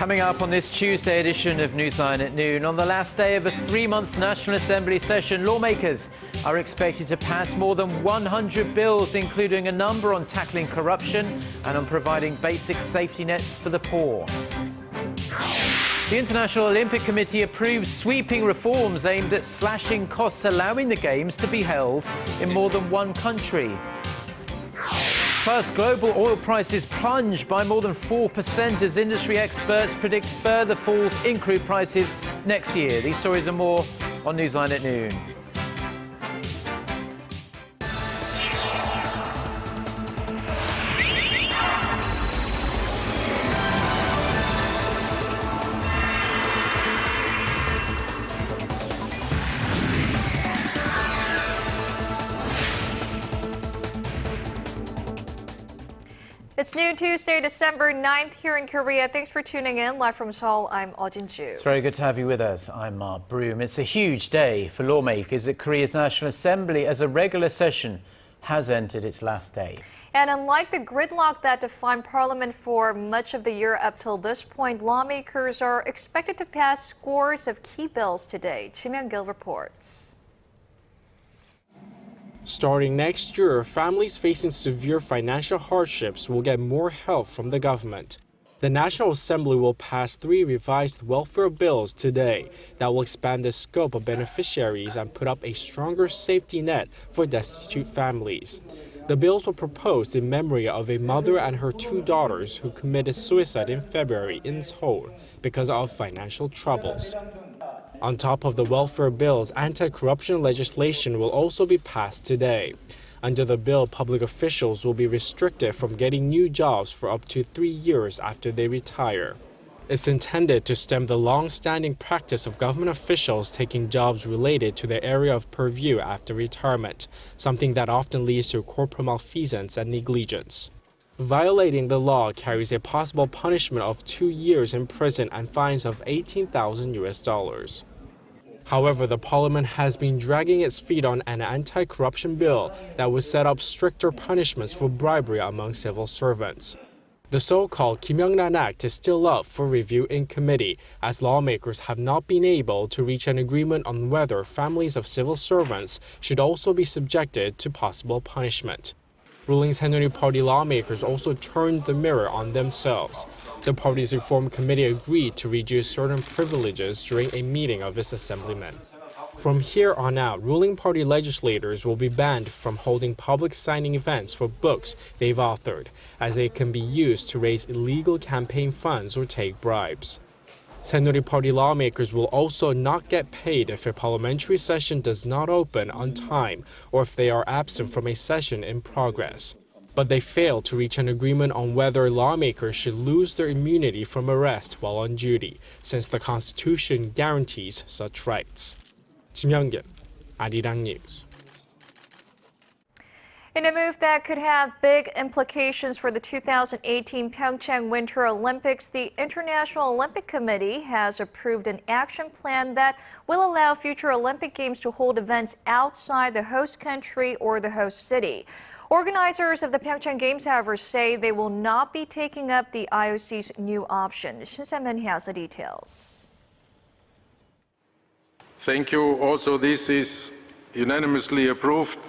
Coming up on this Tuesday edition of Newsline at Noon, on the last day of a 3-month National Assembly session, lawmakers are expected to pass more than 100 bills, including a number on tackling corruption and on providing basic safety nets for the poor. The International Olympic Committee approves sweeping reforms aimed at slashing costs, allowing the Games to be held in more than one country. First, global oil prices plunge by more than 4% as industry experts predict further falls in crude prices next year. These stories and more on Newsline at Noon. It's noon Tuesday, December 9th here in Korea. Thanks for tuning in. Live from Seoul, I'm Eoh Jin-joo. It's very good to have you with us. I'm Mark Broome. It's a huge day for lawmakers at Korea's National Assembly as a regular session has entered its last day. And unlike the gridlock that defined Parliament for much of the year up till this point, lawmakers are expected to pass scores of key bills today. Chim Young-gil reports. Starting next year, families facing severe financial hardships will get more help from the government. The National Assembly will pass 3 revised welfare bills today that will expand the scope of beneficiaries and put up a stronger safety net for destitute families. The bills were proposed in memory of a mother and her 2 daughters who committed suicide in February in Seoul because of financial troubles. On top of the welfare bills, anti-corruption legislation will also be passed today. Under the bill, public officials will be restricted from getting new jobs for up to 3 years after they retire. It's intended to stem the long-standing practice of government officials taking jobs related to their area of purview after retirement, something that often leads to corporal malfeasance and negligence. Violating the law carries a possible punishment of 2 years in prison and fines of $18,000. However, the parliament has been dragging its feet on an anti-corruption bill that would set up stricter punishments for bribery among civil servants. The so-called Kim Young-ran Act is still up for review in committee, as lawmakers have not been able to reach an agreement on whether families of civil servants should also be subjected to possible punishment. Ruling Saenuri Party lawmakers also turned the mirror on themselves. The party's reform committee agreed to reduce certain privileges during a meeting of its assemblymen. From here on out, ruling party legislators will be banned from holding public signing events for books they've authored, as they can be used to raise illegal campaign funds or take bribes. Saenuri Party lawmakers will also not get paid if a parliamentary session does not open on time or if they are absent from a session in progress. But they failed to reach an agreement on whether lawmakers should lose their immunity from arrest while on duty, since the Constitution guarantees such rights. Chim Young-gil, Arirang News. In a move that could have big implications for the 2018 Pyeongchang Winter Olympics, the International Olympic Committee has approved an action plan that will allow future Olympic Games to hold events outside the host country or the host city. Organizers of the Pyeongchang Games, however, say they will not be taking up the IOC's new option. Shin Se-min has the details. Thank you. Also, this is unanimously approved.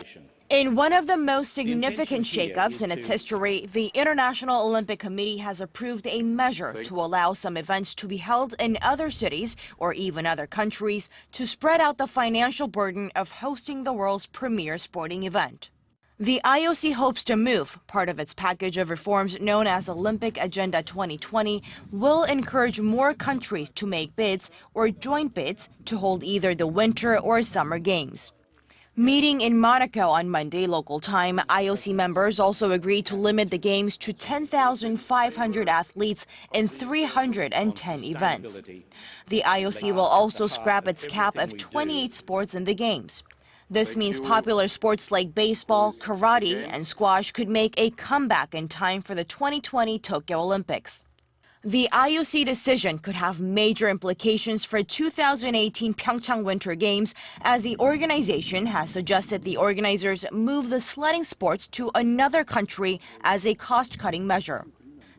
In one of the most significant shakeups in its history, the International Olympic Committee has approved a measure to allow some events to be held in other cities or even other countries to spread out the financial burden of hosting the world's premier sporting event. The IOC hopes to move part of its package of reforms known as Olympic Agenda 2020 will encourage more countries to make bids or joint bids to hold either the Winter or Summer Games. Meeting in Monaco on Monday local time, IOC members also agreed to limit the Games to 10,500 athletes in 310 events. The IOC will also scrap its cap of 28 sports in the Games. This means popular sports like baseball, karate, and squash could make a comeback in time for the 2020 Tokyo Olympics. The IOC decision could have major implications for 2018 Pyeongchang Winter Games, as the organization has suggested the organizers move the sledding sports to another country as a cost-cutting measure.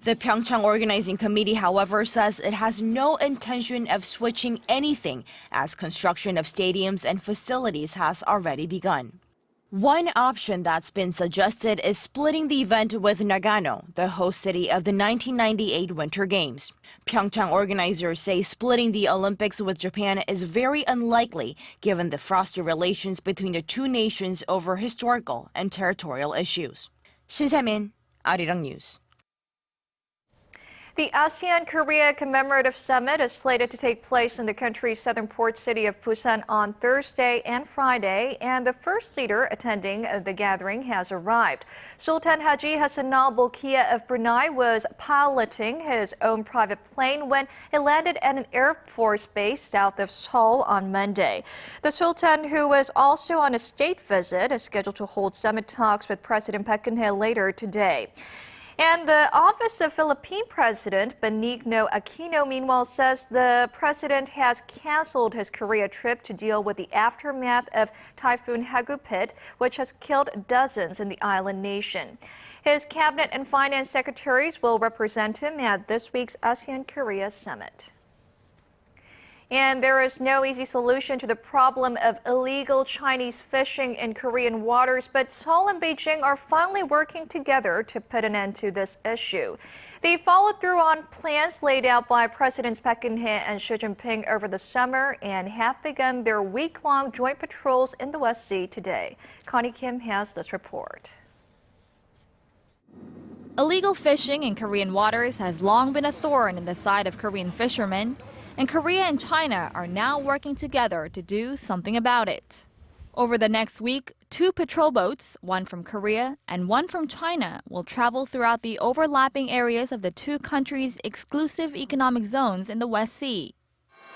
The Pyeongchang Organizing Committee, however, says it has no intention of switching anything, as construction of stadiums and facilities has already begun. One option that's been suggested is splitting the event with Nagano, the host city of the 1998 Winter Games. Pyeongchang organizers say splitting the Olympics with Japan is very unlikely, given the frosty relations between the two nations over historical and territorial issues. Shin Se-min, Arirang News. The ASEAN-Korea Commemorative Summit is slated to take place in the country's southern port city of Busan on Thursday and Friday, and the first leader attending the gathering has arrived. Sultan Haji Hassan Al Bolkiah of Brunei was piloting his own private plane when it landed at an Air Force base south of Seoul on Monday. The Sultan, who was also on a state visit, is scheduled to hold summit talks with President Park Geun-hye later today. And the Office of Philippine President Benigno Aquino, meanwhile, says the president has canceled his Korea trip to deal with the aftermath of Typhoon Hagupit, which has killed dozens in the island nation. His cabinet and finance secretaries will represent him at this week's ASEAN-Korea summit. And there is no easy solution to the problem of illegal Chinese fishing in Korean waters, but Seoul and Beijing are finally working together to put an end to this issue. They followed through on plans laid out by Presidents Park Geun-hye and Xi Jinping over the summer and have begun their week-long joint patrols in the West Sea today. Connie Kim has this report. Illegal fishing in Korean waters has long been a thorn in the side of Korean fishermen, and Korea and China are now working together to do something about it. Over the next week, 2 patrol boats, one from Korea and one from China, will travel throughout the overlapping areas of the two countries' exclusive economic zones in the West Sea.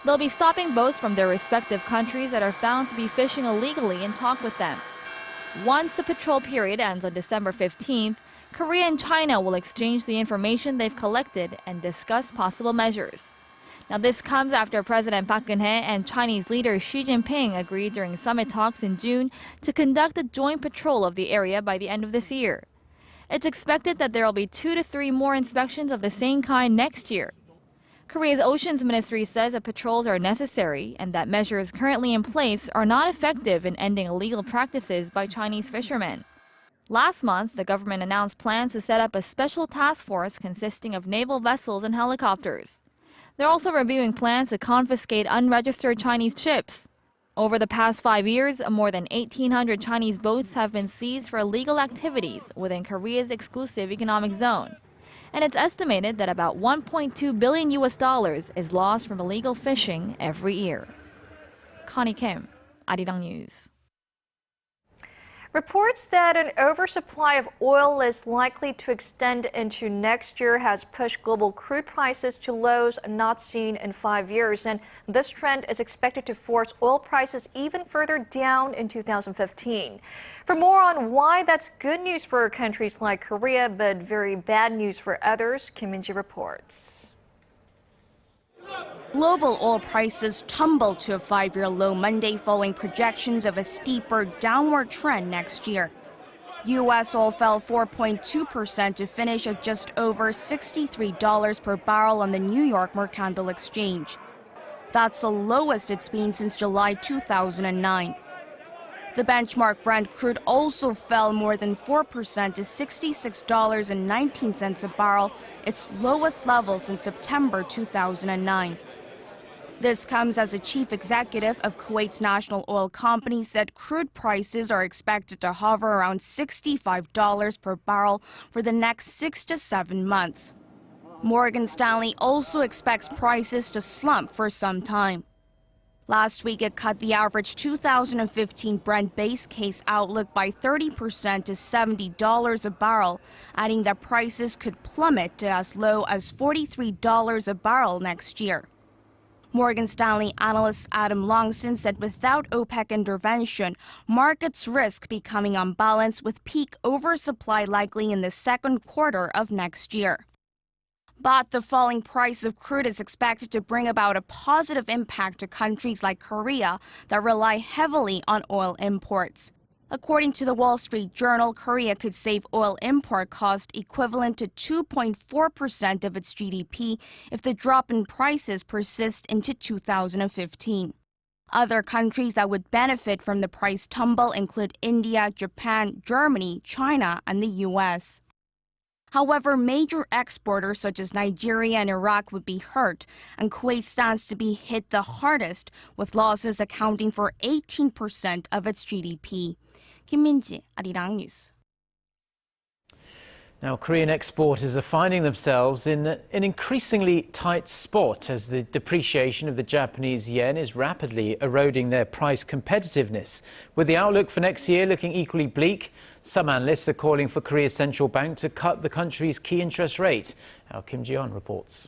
They'll be stopping boats from their respective countries that are found to be fishing illegally and talk with them. Once the patrol period ends on December 15th, Korea and China will exchange the information they've collected and discuss possible measures. Now, this comes after President Park Geun-hye and Chinese leader Xi Jinping agreed during summit talks in June to conduct a joint patrol of the area by the end of this year. It's expected that there will be 2 to 3 more inspections of the same kind next year. Korea's Oceans Ministry says that patrols are necessary and that measures currently in place are not effective in ending illegal practices by Chinese fishermen. Last month, the government announced plans to set up a special task force consisting of naval vessels and helicopters. They're also reviewing plans to confiscate unregistered Chinese ships. Over the past 5 years, more than 1,800 Chinese boats have been seized for illegal activities within Korea's exclusive economic zone. And it's estimated that about $1.2 billion is lost from illegal fishing every year. Connie Kim, Arirang News. Reports that an oversupply of oil is likely to extend into next year has pushed global crude prices to lows not seen in 5 years. And this trend is expected to force oil prices even further down in 2015. For more on why that's good news for countries like Korea, but very bad news for others, Kim Min-ji reports. Global oil prices tumbled to a 5-year low Monday following projections of a steeper downward trend next year. U.S. oil fell 4.2% to finish at just over $63 per barrel on the New York Mercantile Exchange. That's the lowest it's been since July 2009. The benchmark Brent crude also fell more than 4% to $66.19 a barrel, its lowest level since September 2009. This comes as a chief executive of Kuwait's national oil company said crude prices are expected to hover around $65 per barrel for the next 6 to 7 months. Morgan Stanley also expects prices to slump for some time. Last week, it cut the average 2015 Brent base case outlook by 30% to $70 a barrel, adding that prices could plummet to as low as $43 a barrel next year. Morgan Stanley analyst Adam Longson said without OPEC intervention, markets risk becoming unbalanced with peak oversupply likely in the second quarter of next year. But the falling price of crude is expected to bring about a positive impact to countries like Korea that rely heavily on oil imports. According to the Wall Street Journal, Korea could save oil import cost equivalent to 2.4% of its GDP if the drop in prices persists into 2015. Other countries that would benefit from the price tumble include India, Japan, Germany, China, and the U.S. However, major exporters such as Nigeria and Iraq would be hurt, and Kuwait stands to be hit the hardest, with losses accounting for 18% of its GDP. Kim Min-ji, Arirang News. Now, Korean exporters are finding themselves in an increasingly tight spot as the depreciation of the Japanese yen is rapidly eroding their price competitiveness. With the outlook for next year looking equally bleak, some analysts are calling for Korea's central bank to cut the country's key interest rate. Our Kim Ji-yeon reports.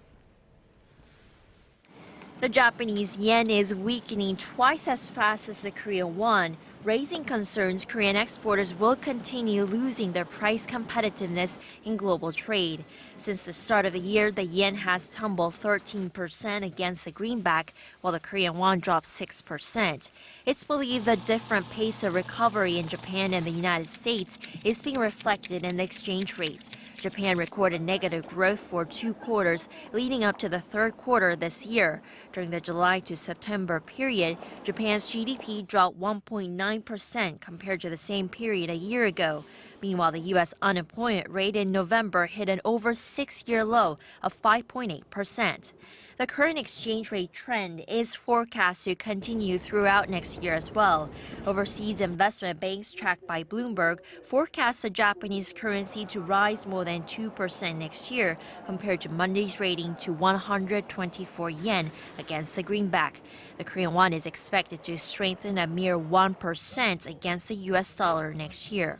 The Japanese yen is weakening twice as fast as the Korean won, raising concerns Korean exporters will continue losing their price competitiveness in global trade. Since the start of the year, the yen has tumbled 13% against the greenback, while the Korean won dropped 6%. It's believed the different pace of recovery in Japan and the United States is being reflected in the exchange rate. Japan recorded negative growth for 2 quarters leading up to the third quarter this year. During the July to September period, Japan's GDP dropped 1.9% compared to the same period a year ago. Meanwhile, the U.S. unemployment rate in November hit an over 6-year low of 5.8%. The current exchange rate trend is forecast to continue throughout next year as well. Overseas investment banks tracked by Bloomberg forecast the Japanese currency to rise more than 2% next year compared to Monday's rating to 124 yen against the greenback. The Korean won is expected to strengthen a mere 1% against the U.S. dollar next year.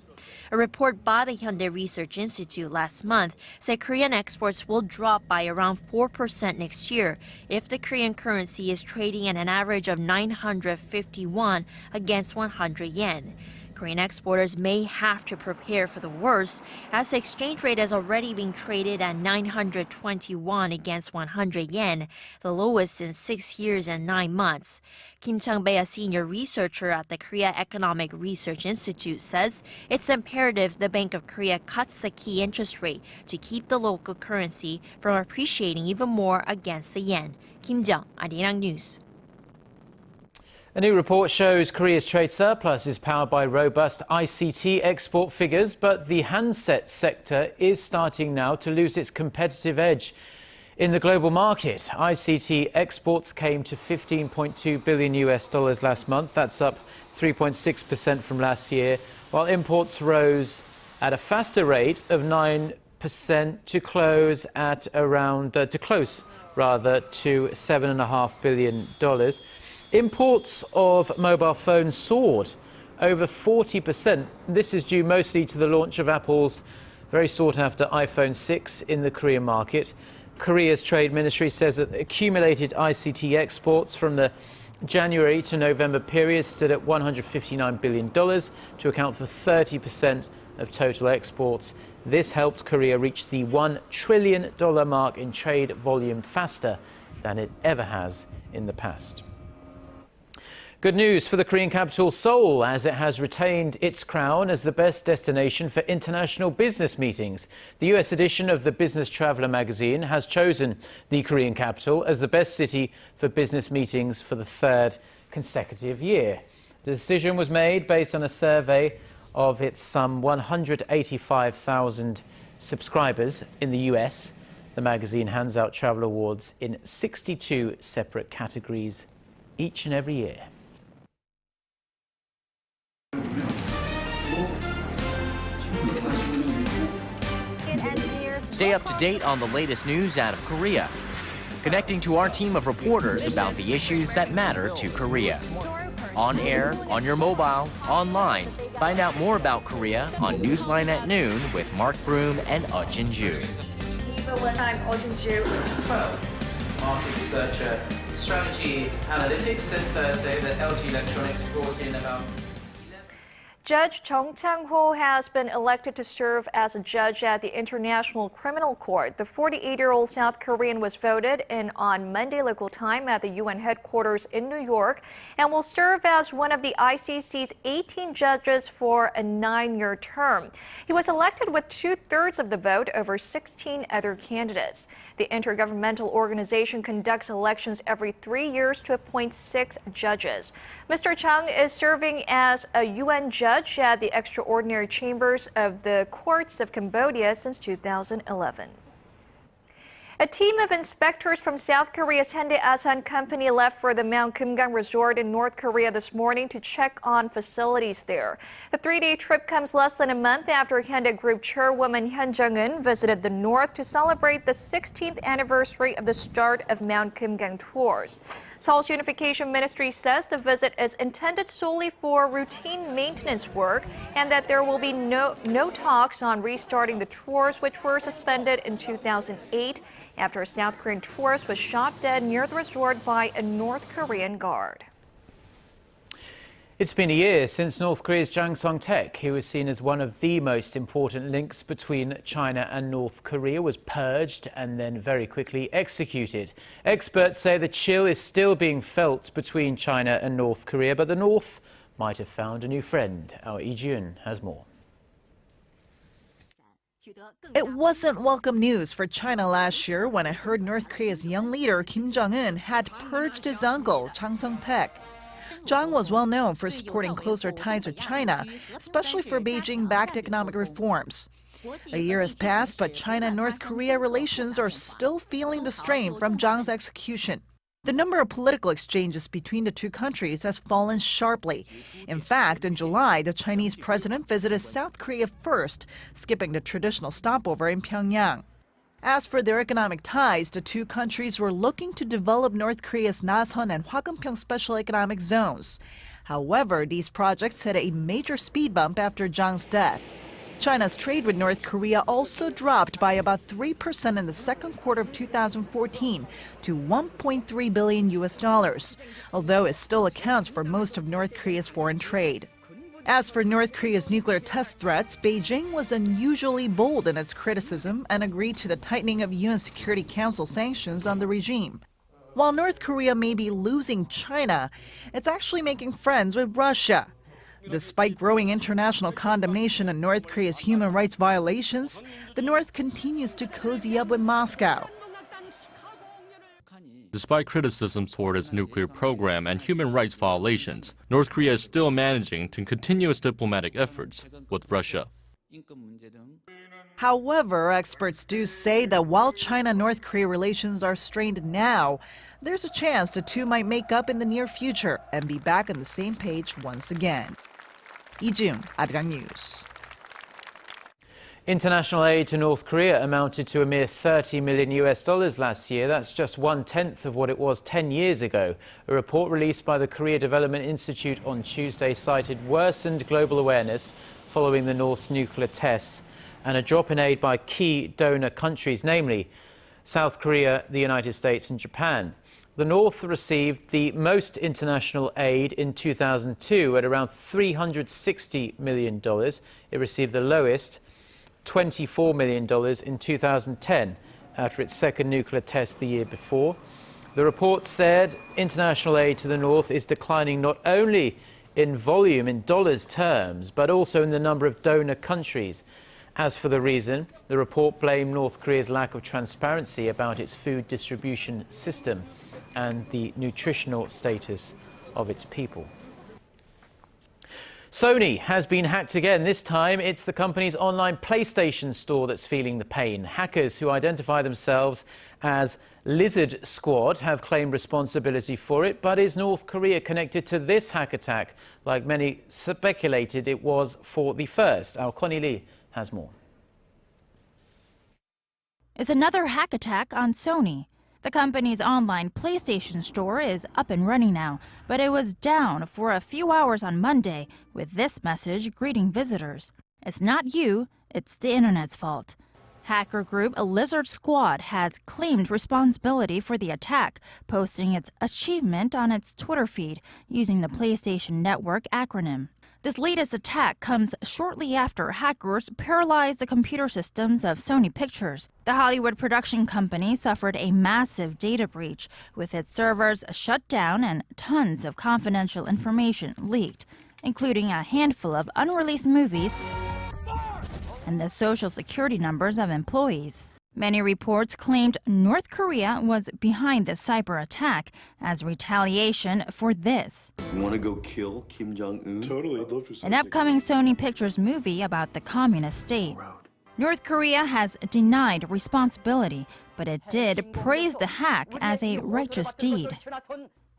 A report by the Hyundai Research Institute last month said Korean exports will drop by around 4% next year if the Korean currency is trading at an average of 951 against 100 yen. Korean exporters may have to prepare for the worst, as the exchange rate has already been traded at 921 against 100 yen, the lowest in 6 years and 9 months. Kim Chang-bae, a senior researcher at the Korea Economic Research Institute, says it's imperative the Bank of Korea cuts the key interest rate to keep the local currency from appreciating even more against the yen. Kim Jung, Arirang News. A new report shows Korea's trade surplus is powered by robust ICT export figures, but the handset sector is starting now to lose its competitive edge in the global market. ICT exports came to $15.2 billion last month. That's up 3.6% from last year, while imports rose at a faster rate of 9% to close at around to $7.5 billion. Imports of mobile phones soared over 40%. This is due mostly to the launch of Apple's very sought-after iPhone 6 in the Korean market. Korea's trade ministry says that accumulated ICT exports from the January to November period stood at $159 billion to account for 30% of total exports. This helped Korea reach the $1 trillion mark in trade volume faster than it ever has in the past. Good news for the Korean capital, Seoul, as it has retained its crown as the best destination for international business meetings. The U.S. edition of the Business Traveler magazine has chosen the Korean capital as the best city for business meetings for the 3rd consecutive year. The decision was made based on a survey of its some 185,000 subscribers in the U.S. The magazine hands out travel awards in 62 separate categories each and every year. Stay up to date on the latest news out of Korea, connecting to our team of reporters about the issues that matter to Korea. On air, on your mobile, online. Find out more about Korea on NEWSLINE at Noon with Mark Broome and Eoh Jin-joo. I'm Eoh Jin-joo. Market researcher, strategy analytics, said Thursday that LG Electronics brought in about Judge Chung Chang-ho has been elected to serve as a judge at the International Criminal Court. The 48-year-old South Korean was voted in on Monday local time at the UN headquarters in New York and will serve as one of the ICC's 18 judges for a 9-year term. He was elected with 2/3 of the vote over 16 other candidates. The intergovernmental organization conducts elections every 3 years to appoint 6 judges. Mr. Chung is serving as a UN judge at the extraordinary chambers of the courts of Cambodia since 2011. A team of inspectors from South Korea's Hyundai ASEAN company left for the Mount Kumgang resort in North Korea this morning to check on facilities there. The 3-day trip comes less than a month after Hyundai Group chairwoman Hyun Jung-eun visited the north to celebrate the 16th anniversary of the start of Mount Kumgang tours. Seoul's Unification Ministry says the visit is intended solely for routine maintenance work and that there will be no talks on restarting the tours, which were suspended in 2008 after a South Korean tourist was shot dead near the resort by a North Korean guard. It's been a year since North Korea's Jang Song-taek, who was seen as one of the most important links between China and North Korea, was purged and then very quickly executed. Experts say the chill is still being felt between China and North Korea, but the North might have found a new friend. Our Eoh Jin-joo has more. It wasn't welcome news for China last year when it heard North Korea's young leader Kim Jong-un had purged his uncle, Jang Song-taek. Jang was well known for supporting closer ties with China, especially for Beijing-backed economic reforms. A year has passed, but China and North Korea relations are still feeling the strain from Jang's execution. The number of political exchanges between the two countries has fallen sharply. In fact, in July, the Chinese president visited South Korea first, skipping the traditional stopover in Pyongyang. As for their economic ties, the two countries were looking to develop North Korea's Nasan and Hwakeunpyeong special economic zones. However, these projects hit a major speed bump after Jang's death. China's trade with North Korea also dropped by about 3% in the second quarter of 2014 to $1.3 billion, although it still accounts for most of North Korea's foreign trade. As for North Korea's nuclear test threats, Beijing was unusually bold in its criticism and agreed to the tightening of UN Security Council sanctions on the regime. While North Korea may be losing China, it's actually making friends with Russia. Despite growing international condemnation of North Korea's human rights violations, the North continues to cozy up with Moscow. Despite criticism toward its nuclear program and human rights violations, North Korea is still managing to continue its diplomatic efforts with Russia. However, experts do say that while China-North Korea relations are strained now, there's a chance the two might make up in the near future and be back on the same page once again. Eoh Jin-joo, Arirang News. International aid to North Korea amounted to a mere $30 million last year. That's just 1/10 of what it was 10 years ago. A report released by the Korea Development Institute on Tuesday cited worsened global awareness following the North's nuclear tests and a drop in aid by key donor countries, namely South Korea, the United States and Japan. The North received the most international aid in 2002 at around $360 million. It received the lowest, $24 million in 2010, after its second nuclear test the year before. The report said international aid to the North is declining not only in volume in dollars terms, but also in the number of donor countries. As for the reason, the report blamed North Korea's lack of transparency about its food distribution system and the nutritional status of its people. Sony has been hacked again. This time, it's the company's online PlayStation store that's feeling the pain. Hackers who identify themselves as Lizard Squad have claimed responsibility for it. But is North Korea connected to this hack attack, like many speculated it was for the first? Our Connie Lee has more. It's another hack attack on Sony. The company's online PlayStation store is up and running now, but it was down for a few hours on Monday with this message greeting visitors. It's not you, it's the internet's fault. Hacker group Lizard Squad has claimed responsibility for the attack, posting its achievement on its Twitter feed using the PlayStation Network acronym. This latest attack comes shortly after hackers paralyzed the computer systems of Sony Pictures. The Hollywood production company suffered a massive data breach, with its servers shut down and tons of confidential information leaked, including a handful of unreleased movies and the social security numbers of employees. Many reports claimed North Korea was behind the cyber attack as retaliation for this. You want to go kill Kim Jong-un? Totally. I'd love to see An upcoming Sony Pictures movie about the communist state. North Korea has denied responsibility, but it did praise the hack as a righteous deed.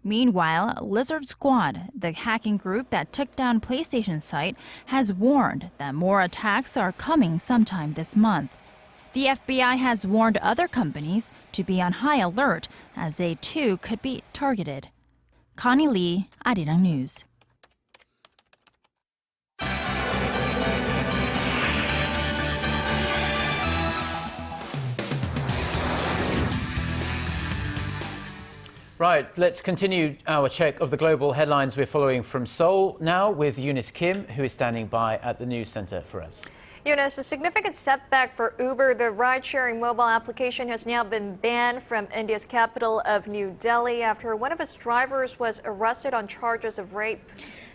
Meanwhile, Lizard Squad, the hacking group that took down PlayStation site, has warned that more attacks are coming sometime this month. The FBI has warned other companies to be on high alert as they too could be targeted. Connie Lee, Arirang News. Right, let's continue our check of the global headlines we're following from Seoul now with Eunice Kim, who is standing by at the news center for us. Eunice, a significant setback for Uber. The ride-sharing mobile application has now been banned from India's capital of New Delhi after one of its drivers was arrested on charges of rape.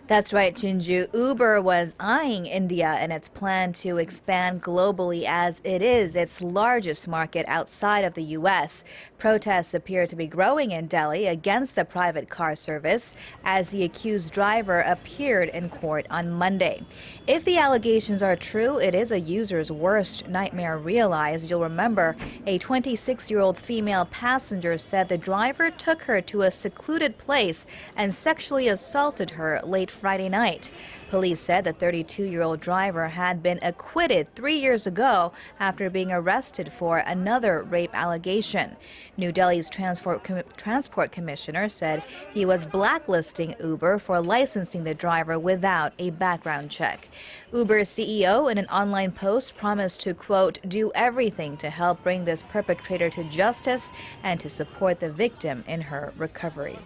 That's right, Jin-joo. Uber was eyeing India and its plan to expand globally as it is its largest market outside of the U.S. Protests appear to be growing in Delhi against the private car service as the accused driver appeared in court on Monday. If the allegations are true, it is a user's worst nightmare realized. You'll remember a 26-year-old female passenger said the driver took her to a secluded place and sexually assaulted her late Friday night. Police said the 32-year-old driver had been acquitted 3 years ago after being arrested for another rape allegation. New Delhi's transport commissioner said he was blacklisting Uber for licensing the driver without a background check. Uber's CEO, in an online post, promised to, quote, do everything to help bring this perpetrator to justice and to support the victim in her recovery.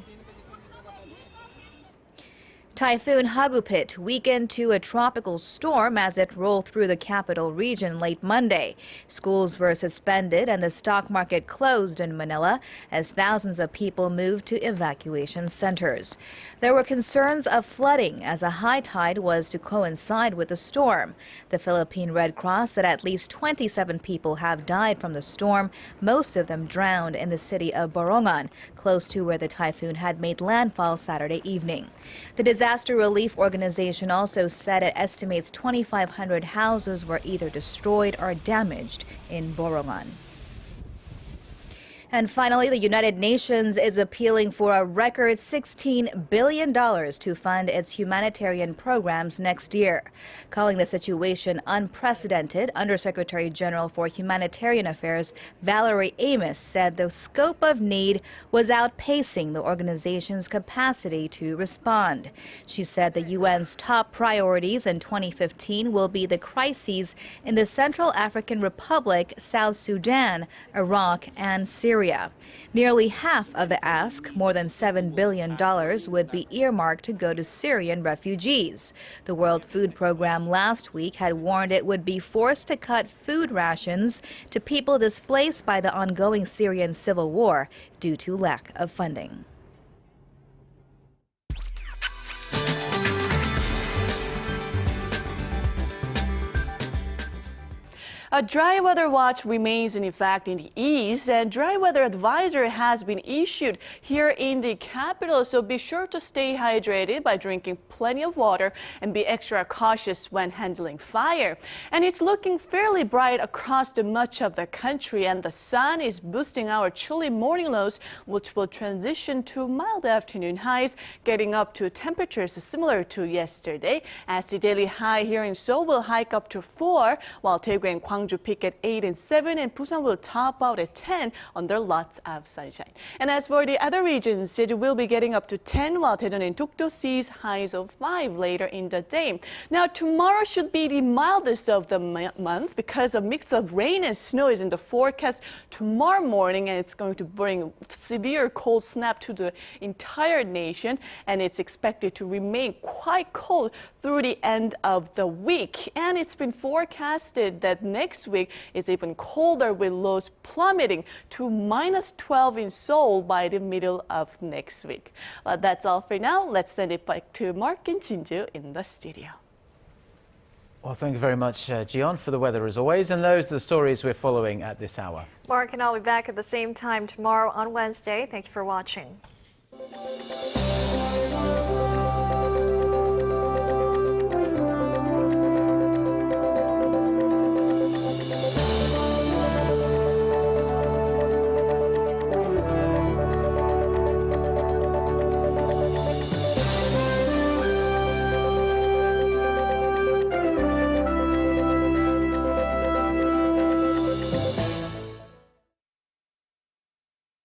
Typhoon Hagupit weakened to a tropical storm as it rolled through the capital region late Monday. Schools were suspended and the stock market closed in Manila as thousands of people moved to evacuation centers. There were concerns of flooding as a high tide was to coincide with the storm. The Philippine Red Cross said at least 27 people have died from the storm, most of them drowned in the city of Borongan, close to where the typhoon had made landfall Saturday evening. The disaster relief organization also said it estimates 2,500 houses were either destroyed or damaged in Borongan. And finally, the United Nations is appealing for a record $16 billion to fund its humanitarian programs next year. Calling the situation unprecedented, Undersecretary General for Humanitarian Affairs Valerie Amos said the scope of need was outpacing the organization's capacity to respond. She said the UN's top priorities in 2015 will be the crises in the Central African Republic, South Sudan, Iraq, and Syria. Nearly half of the ask, more than $7 billion, would be earmarked to go to Syrian refugees. The World Food Program last week had warned it would be forced to cut food rations to people displaced by the ongoing Syrian civil war due to lack of funding. A dry weather watch remains in effect in the east, and dry weather advisory has been issued here in the capital. So be sure to stay hydrated by drinking plenty of water and be extra cautious when handling fire. And it's looking fairly bright across much of the country, and the sun is boosting our chilly morning lows, which will transition to mild afternoon highs, getting up to temperatures similar to yesterday, as the daily high here in Seoul will hike up to 4, while Daegu and Gwangju Gwangju peak at 8 and 7, and Busan will top out at 10 under lots of sunshine. And as for the other regions, Jeju will be getting up to 10, while Daejeon and Dokdo sees highs of 5 later in the day. Now, tomorrow should be the mildest of the month because a mix of rain and snow is in the forecast tomorrow morning, and it's going to bring severe cold snap to the entire nation, and it's expected to remain quite cold through the end of the week. And it's been forecasted that next week is even colder, with lows plummeting to -12 in Seoul by the middle of next week. Well, that's all for now. Let's send it back to Mark and Jin-joo in the studio. Well, thank you very much, Jion, for the weather as always. And those are the stories we're following at this hour. Mark and I'll be back at the same time tomorrow on Wednesday. Thank you for watching.